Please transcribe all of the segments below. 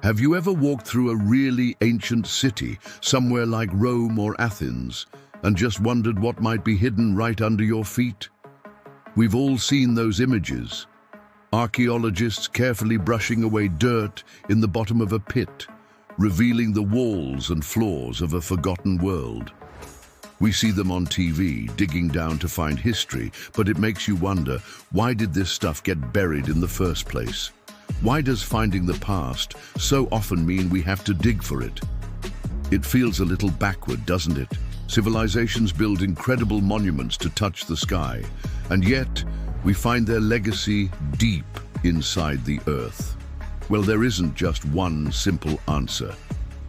Have you ever walked through a really ancient city, somewhere like Rome or Athens, and just wondered what might be hidden right under your feet? We've all seen those images. Archaeologists carefully brushing away dirt in the bottom of a pit, revealing the walls and floors of a forgotten world. We see them on TV, digging down to find history, but it makes you wonder, why did this stuff get buried in the first place? Why does finding the past so often mean we have to dig for it? It feels a little backward, doesn't it? Civilizations build incredible monuments to touch the sky, and yet we find their legacy deep inside the earth. Well, there isn't just one simple answer.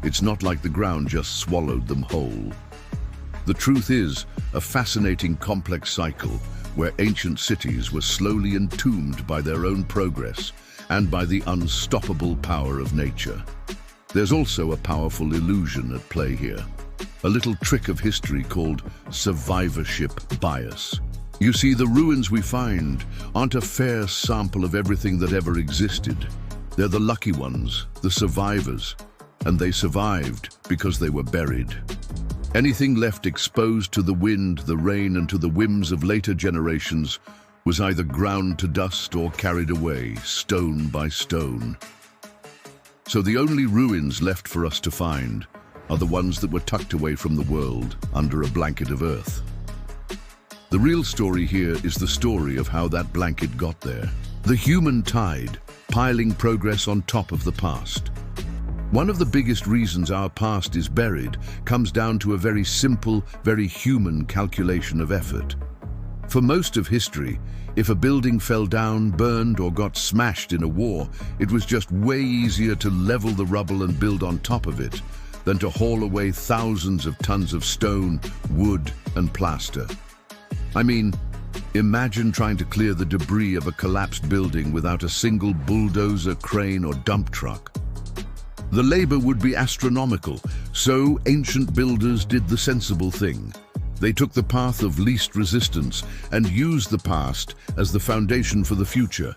It's not like the ground just swallowed them whole. The truth is a fascinating complex cycle where ancient cities were slowly entombed by their own progress and by the unstoppable power of nature. There's also a powerful illusion at play here, a little trick of history called survivorship bias. You see, the ruins we find aren't a fair sample of everything that ever existed. They're the lucky ones, the survivors, and they survived because they were buried. Anything left exposed to the wind, the rain, and to the whims of later generations was either ground to dust or carried away, stone by stone. So the only ruins left for us to find are the ones that were tucked away from the world under a blanket of earth. The real story here is the story of how that blanket got there. The human tide, piling progress on top of the past. One of the biggest reasons our past is buried comes down to a very simple, very human calculation of effort. For most of history, if a building fell down, burned, or got smashed in a war, it was just way easier to level the rubble and build on top of it than to haul away thousands of tons of stone, wood, and plaster. I mean, imagine trying to clear the debris of a collapsed building without a single bulldozer, crane, or dump truck. The labor would be astronomical, so ancient builders did the sensible thing. They took the path of least resistance and used the past as the foundation for the future.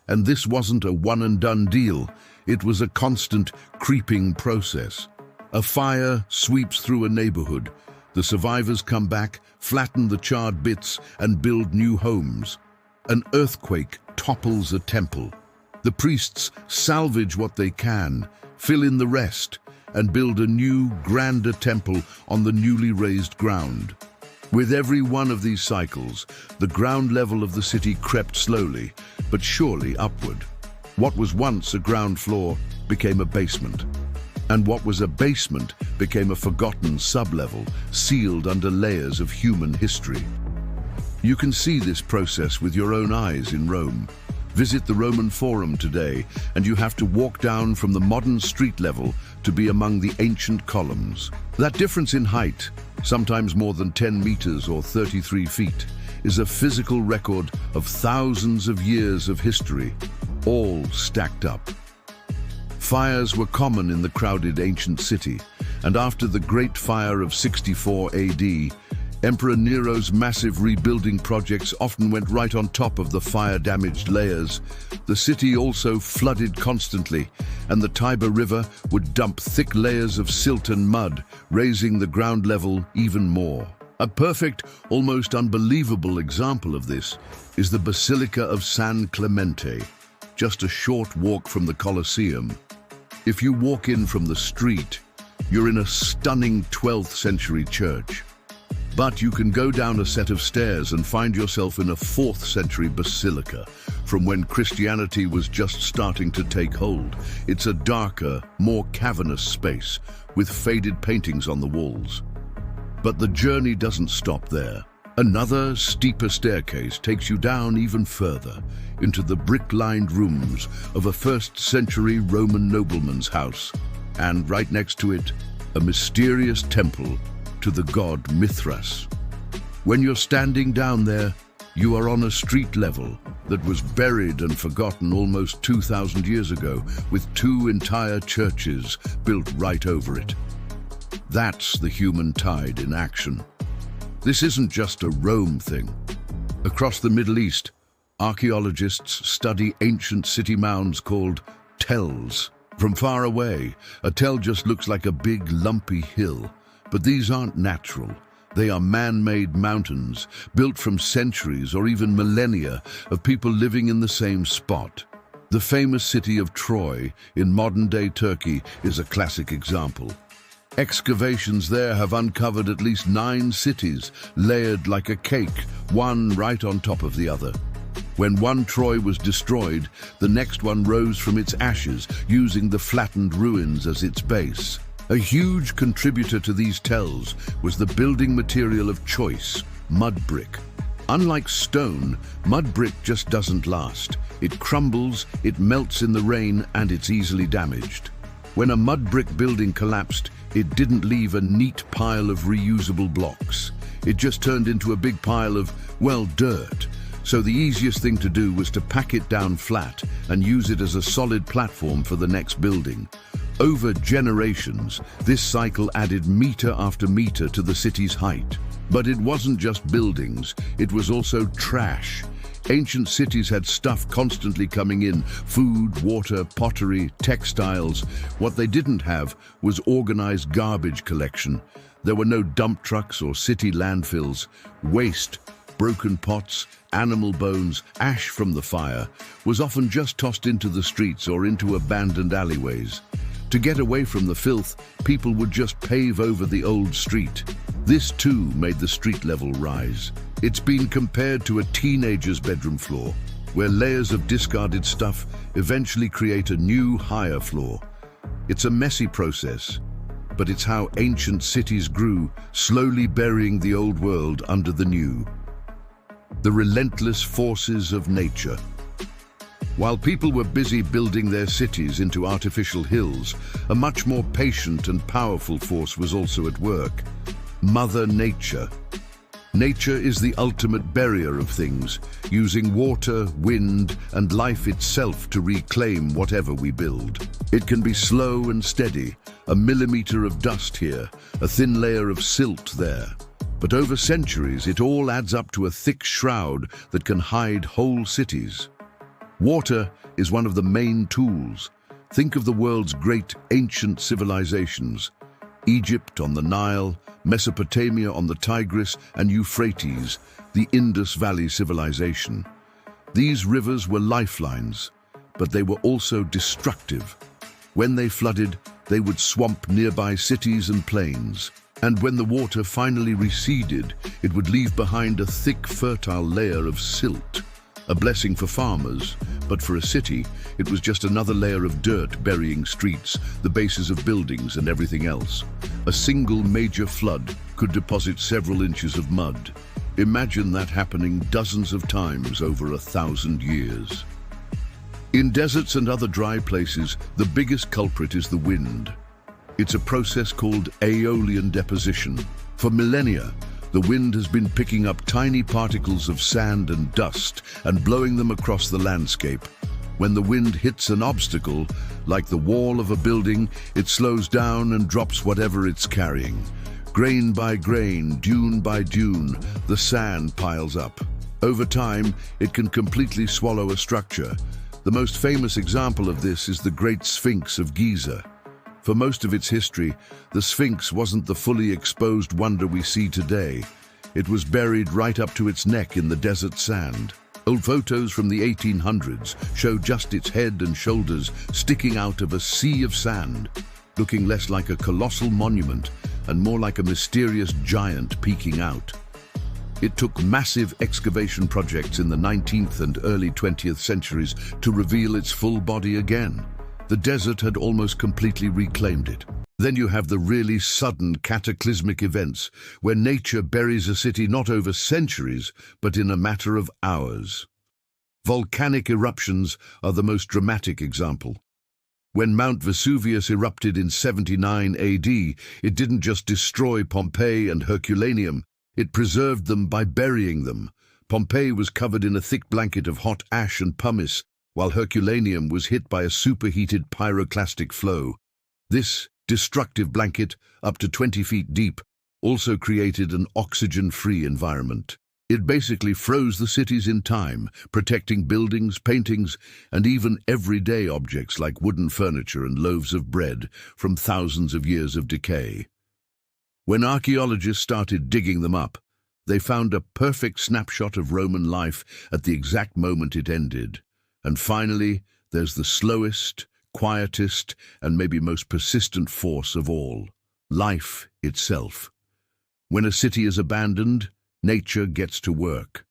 And this wasn't a one-and-done deal. It was a constant, creeping process. A fire sweeps through a neighborhood. The survivors come back, flatten the charred bits, and build new homes. An earthquake topples a temple. The priests salvage what they can, fill in the rest, and build a new, grander temple on the newly raised ground. With every one of these cycles, the ground level of the city crept slowly, but surely upward. What was once a ground floor became a basement. And what was a basement became a forgotten sublevel, sealed under layers of human history. You can see this process with your own eyes in Rome. Visit the Roman Forum today, and you have to walk down from the modern street level to be among the ancient columns. That difference in height, sometimes more than 10 meters or 33 feet, is a physical record of thousands of years of history, all stacked up. Fires were common in the crowded ancient city, and after the Great Fire of 64 AD, Emperor Nero's massive rebuilding projects often went right on top of the fire-damaged layers. The city also flooded constantly, and the Tiber River would dump thick layers of silt and mud, raising the ground level even more. A perfect, almost unbelievable example of this is the Basilica of San Clemente, just a short walk from the Colosseum. If you walk in from the street, you're in a stunning 12th century church. But you can go down a set of stairs and find yourself in a 4th century basilica from when Christianity was just starting to take hold. It's a darker, more cavernous space with faded paintings on the walls. But the journey doesn't stop there. Another, steeper staircase takes you down even further into the brick-lined rooms of a 1st century Roman nobleman's house. And right next to it, a mysterious temple to the god Mithras. When you're standing down there, you are on a street level that was buried and forgotten almost 2,000 years ago, with 2 entire churches built right over it. That's the human tide in action. This isn't just a Rome thing. Across the Middle East, archaeologists study ancient city mounds called tells. From far away, a tell just looks like a big, lumpy hill. But these aren't natural. They are man-made mountains, built from centuries or even millennia of people living in the same spot. The famous city of Troy in modern-day Turkey is a classic example. Excavations there have uncovered at least 9 cities, layered like a cake, one right on top of the other. When one Troy was destroyed, the next one rose from its ashes, using the flattened ruins as its base. A huge contributor to these tells was the building material of choice, mud brick. Unlike stone, mud brick just doesn't last. It crumbles, it melts in the rain, and it's easily damaged. When a mud brick building collapsed, it didn't leave a neat pile of reusable blocks. It just turned into a big pile of, well, dirt. So the easiest thing to do was to pack it down flat and use it as a solid platform for the next building. Over generations, this cycle added meter after meter to the city's height. But it wasn't just buildings, it was also trash. Ancient cities had stuff constantly coming in: food, water, pottery, textiles. What they didn't have was organized garbage collection. There were no dump trucks or city landfills. Waste, broken pots, animal bones, ash from the fire was often just tossed into the streets or into abandoned alleyways. To get away from the filth, people would just pave over the old street. This too made the street level rise. It's been compared to a teenager's bedroom floor, where layers of discarded stuff eventually create a new, higher floor. It's a messy process, but it's how ancient cities grew, slowly burying the old world under the new. The relentless forces of nature. While people were busy building their cities into artificial hills, a much more patient and powerful force was also at work: Mother Nature. Nature is the ultimate barrier of things, using water, wind, and life itself to reclaim whatever we build. It can be slow and steady, a millimeter of dust here, a thin layer of silt there. But over centuries, it all adds up to a thick shroud that can hide whole cities. Water is one of the main tools. Think of the world's great ancient civilizations: Egypt on the Nile, Mesopotamia on the Tigris, and Euphrates, the Indus Valley civilization. These rivers were lifelines, but they were also destructive. When they flooded, they would swamp nearby cities and plains. And when the water finally receded, it would leave behind a thick, fertile layer of silt. A blessing for farmers, but for a city, it was just another layer of dirt burying streets, the bases of buildings, and everything else. A single major flood could deposit several inches of mud. Imagine that happening dozens of times over 1,000 years. In deserts and other dry places, the biggest culprit is the wind. It's a process called aeolian deposition. For millennia, the wind has been picking up tiny particles of sand and dust and blowing them across the landscape. When the wind hits an obstacle, like the wall of a building, it slows down and drops whatever it's carrying. Grain by grain, dune by dune, the sand piles up. Over time, it can completely swallow a structure. The most famous example of this is the Great Sphinx of Giza. For most of its history, the Sphinx wasn't the fully exposed wonder we see today. It was buried right up to its neck in the desert sand. Old photos from the 1800s show just its head and shoulders sticking out of a sea of sand, looking less like a colossal monument and more like a mysterious giant peeking out. It took massive excavation projects in the 19th and early 20th centuries to reveal its full body again. The desert had almost completely reclaimed it. Then you have the really sudden cataclysmic events where nature buries a city not over centuries, but in a matter of hours. Volcanic eruptions are the most dramatic example. When Mount Vesuvius erupted in 79 AD, it didn't just destroy Pompeii and Herculaneum, it preserved them by burying them. Pompeii was covered in a thick blanket of hot ash and pumice, while Herculaneum was hit by a superheated pyroclastic flow. This destructive blanket, up to 20 feet deep, also created an oxygen-free environment. It basically froze the cities in time, protecting buildings, paintings, and even everyday objects like wooden furniture and loaves of bread from thousands of years of decay. When archaeologists started digging them up, they found a perfect snapshot of Roman life at the exact moment it ended. And finally, there's the slowest, quietest, and maybe most persistent force of all: life itself. When a city is abandoned, nature gets to work.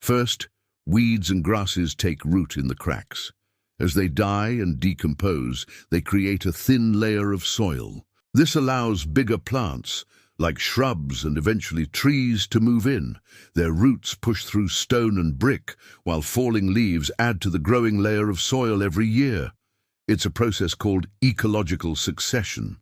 First, weeds and grasses take root in the cracks. As they die and decompose, they create a thin layer of soil. This allows bigger plants, like shrubs and eventually trees, to move in. Their roots push through stone and brick, while falling leaves add to the growing layer of soil every year. It's a process called ecological succession.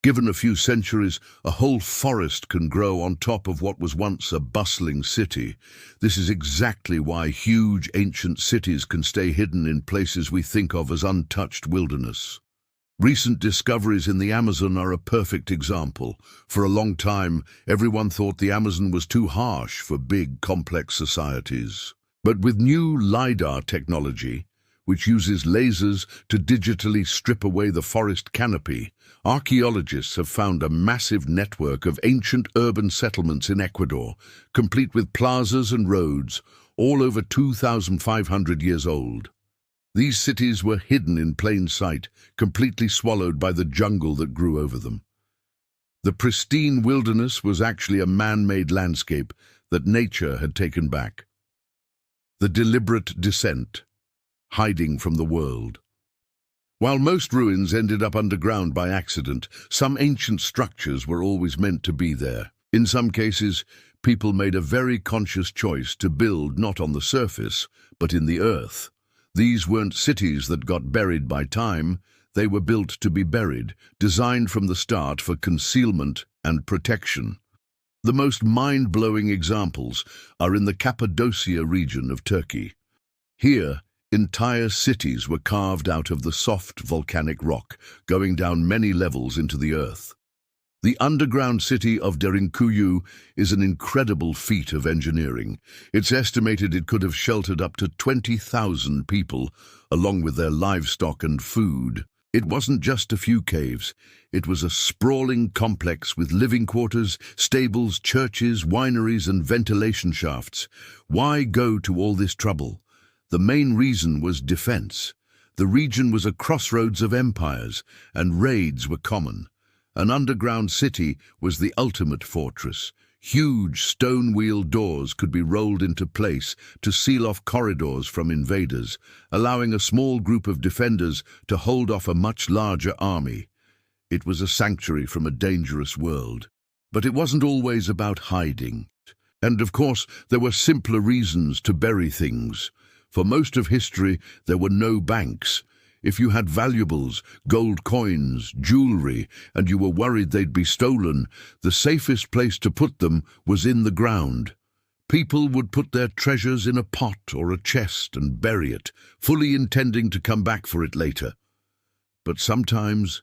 Given a few centuries, a whole forest can grow on top of what was once a bustling city. This is exactly why huge ancient cities can stay hidden in places we think of as untouched wilderness. Recent discoveries in the Amazon are a perfect example. For a long time, everyone thought the Amazon was too harsh for big, complex societies. But with new LiDAR technology, which uses lasers to digitally strip away the forest canopy, archaeologists have found a massive network of ancient urban settlements in Ecuador, complete with plazas and roads, all over 2,500 years old. These cities were hidden in plain sight, completely swallowed by the jungle that grew over them. The pristine wilderness was actually a man-made landscape that nature had taken back. The deliberate descent, hiding from the world. While most ruins ended up underground by accident, some ancient structures were always meant to be there. In some cases, people made a very conscious choice to build not on the surface, but in the earth. These weren't cities that got buried by time. They were built to be buried, designed from the start for concealment and protection. The most mind-blowing examples are in the Cappadocia region of Turkey. Here, entire cities were carved out of the soft volcanic rock, going down many levels into the earth. The underground city of Derinkuyu is an incredible feat of engineering. It's estimated it could have sheltered up to 20,000 people, along with their livestock and food. It wasn't just a few caves. It was a sprawling complex with living quarters, stables, churches, wineries, and ventilation shafts. Why go to all this trouble? The main reason was defense. The region was a crossroads of empires, and raids were common. An underground city was the ultimate fortress. Huge stone-wheel doors could be rolled into place to seal off corridors from invaders, allowing a small group of defenders to hold off a much larger army. It was a sanctuary from a dangerous world. But it wasn't always about hiding. And of course, there were simpler reasons to bury things. For most of history, there were no banks. If you had valuables, gold coins, jewelry, and you were worried they'd be stolen, the safest place to put them was in the ground. People would put their treasures in a pot or a chest and bury it, fully intending to come back for it later. But sometimes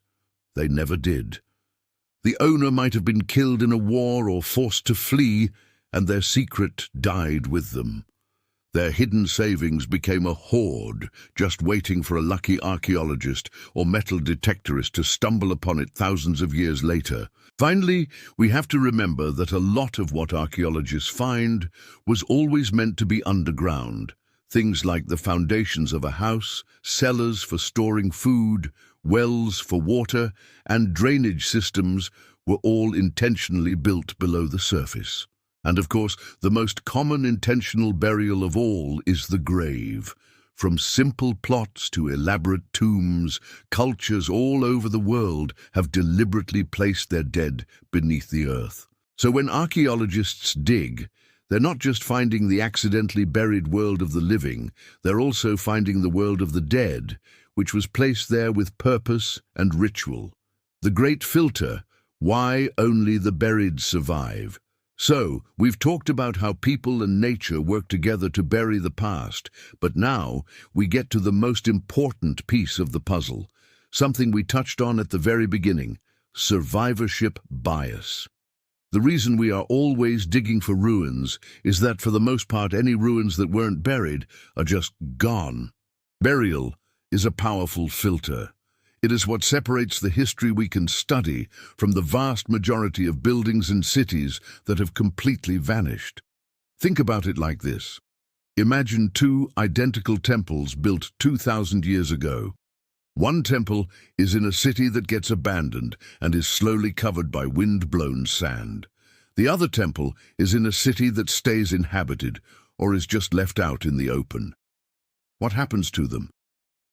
they never did. The owner might have been killed in a war or forced to flee, and their secret died with them. Their hidden savings became a hoard, just waiting for a lucky archaeologist or metal detectorist to stumble upon it thousands of years later. Finally, we have to remember that a lot of what archaeologists find was always meant to be underground. Things like the foundations of a house, cellars for storing food, wells for water, and drainage systems were all intentionally built below the surface. And of course, the most common intentional burial of all is the grave. From simple plots to elaborate tombs, cultures all over the world have deliberately placed their dead beneath the earth. So when archaeologists dig, they're not just finding the accidentally buried world of the living, they're also finding the world of the dead, which was placed there with purpose and ritual. The great filter: why only the buried survive? So, we've talked about how people and nature work together to bury the past, but now we get to the most important piece of the puzzle, something we touched on at the very beginning: survivorship bias. The reason we are always digging for ruins is that for the most part any ruins that weren't buried are just gone. Burial is a powerful filter. It is what separates the history we can study from the vast majority of buildings and cities that have completely vanished. Think about it like this. Imagine two identical temples built 2,000 years ago. One temple is in a city that gets abandoned and is slowly covered by wind-blown sand. The other temple is in a city that stays inhabited or is just left out in the open. What happens to them?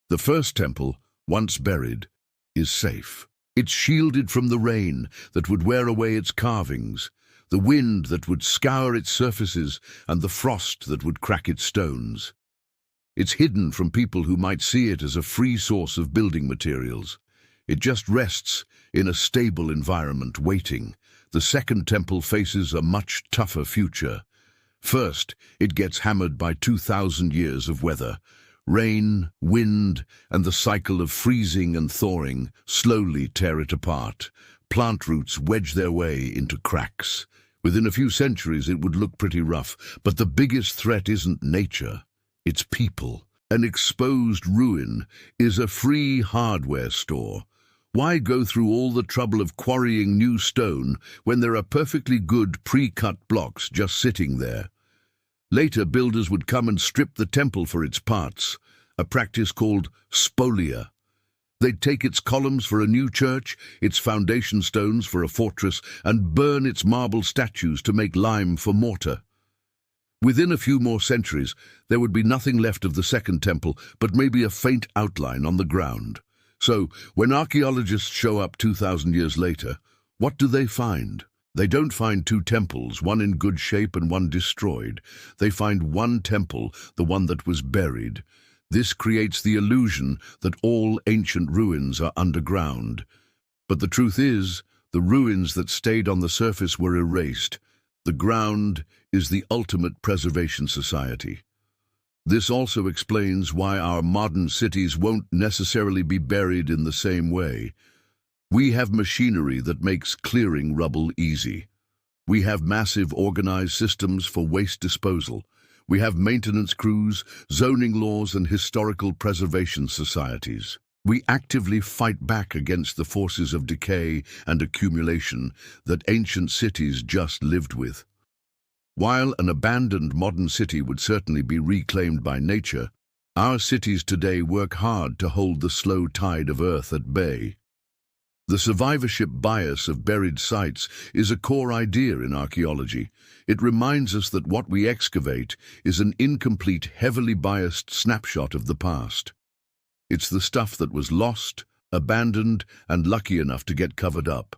The first temple, once buried, is safe. It's shielded from the rain that would wear away its carvings, the wind that would scour its surfaces, and the frost that would crack its stones. It's hidden from people who might see it as a free source of building materials. It just rests in a stable environment, waiting. The second temple faces a much tougher future. First, it gets hammered by 2,000 years of weather. Rain, wind, and the cycle of freezing and thawing slowly tear it apart. Plant roots wedge their way into cracks. Within a few centuries it would look pretty rough, but the biggest threat isn't nature, it's people. An exposed ruin is a free hardware store. Why go through all the trouble of quarrying new stone when there are perfectly good pre-cut blocks just sitting there? Later, builders would come and strip the temple for its parts, a practice called spolia. They'd take its columns for a new church, its foundation stones for a fortress, and burn its marble statues to make lime for mortar. Within a few more centuries, there would be nothing left of the second temple, but maybe a faint outline on the ground. So, when archaeologists show up 2,000 years later, what do they find? They don't find two temples, one in good shape and one destroyed. They find one temple, the one that was buried. This creates the illusion that all ancient ruins are underground. But the truth is, the ruins that stayed on the surface were erased. The ground is the ultimate preservation society. This also explains why our modern cities won't necessarily be buried in the same way. We have machinery that makes clearing rubble easy. We have massive organized systems for waste disposal. We have maintenance crews, zoning laws, and historical preservation societies. We actively fight back against the forces of decay and accumulation that ancient cities just lived with. While an abandoned modern city would certainly be reclaimed by nature, our cities today work hard to hold the slow tide of Earth at bay. The survivorship bias of buried sites is a core idea in archaeology. It reminds us that what we excavate is an incomplete, heavily biased snapshot of the past. It's the stuff that was lost, abandoned, and lucky enough to get covered up.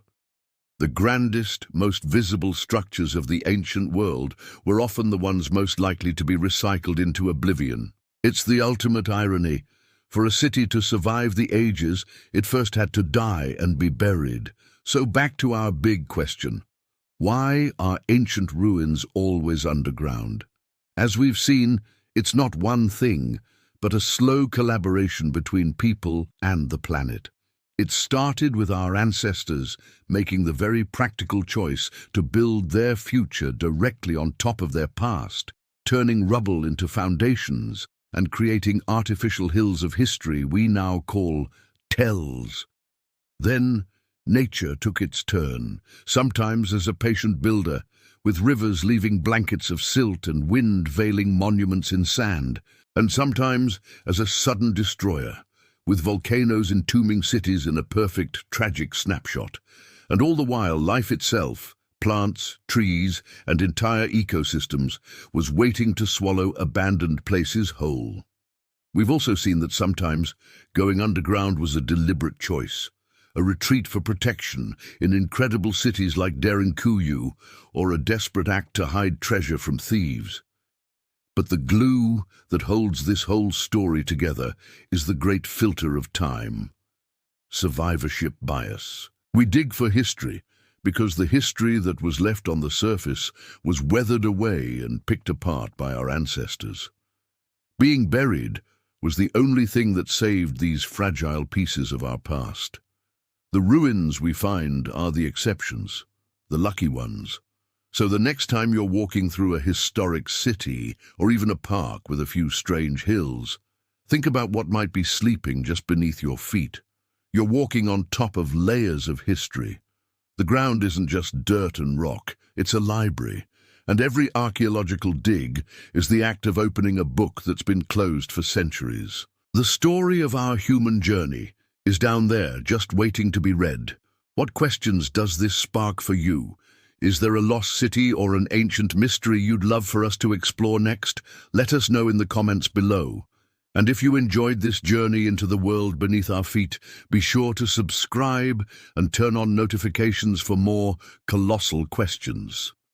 The grandest, most visible structures of the ancient world were often the ones most likely to be recycled into oblivion. It's the ultimate irony. For a city to survive the ages, it first had to die and be buried. So back to our big question. Why are ancient ruins always underground? As we've seen, it's not one thing, but a slow collaboration between people and the planet. It started with our ancestors making the very practical choice to build their future directly on top of their past, turning rubble into foundations, and creating artificial hills of history we now call tells. Then, nature took its turn, sometimes as a patient builder, with rivers leaving blankets of silt and wind veiling monuments in sand, and sometimes as a sudden destroyer, with volcanoes entombing cities in a perfect, tragic snapshot. And all the while, life itself, plants, trees, and entire ecosystems, was waiting to swallow abandoned places whole. We've also seen that sometimes going underground was a deliberate choice, a retreat for protection in incredible cities like Derinkuyu, or a desperate act to hide treasure from thieves. But the glue that holds this whole story together is the great filter of time: survivorship bias. We dig for history, because the history that was left on the surface was weathered away and picked apart by our ancestors. Being buried was the only thing that saved these fragile pieces of our past. The ruins we find are the exceptions. the lucky ones. So the next time you're walking through a historic city, or even a park with a few strange hills, think about what might be sleeping just beneath your feet. You're walking on top of layers of history. The ground isn't just dirt and rock, it's a library. And every archaeological dig is the act of opening a book that's been closed for centuries. The story of our human journey is down there, just waiting to be read. What questions does this spark for you? Is there a lost city or an ancient mystery you'd love for us to explore next? Let us know in the comments below. And if you enjoyed this journey into the world beneath our feet, be sure to subscribe and turn on notifications for more colossal questions.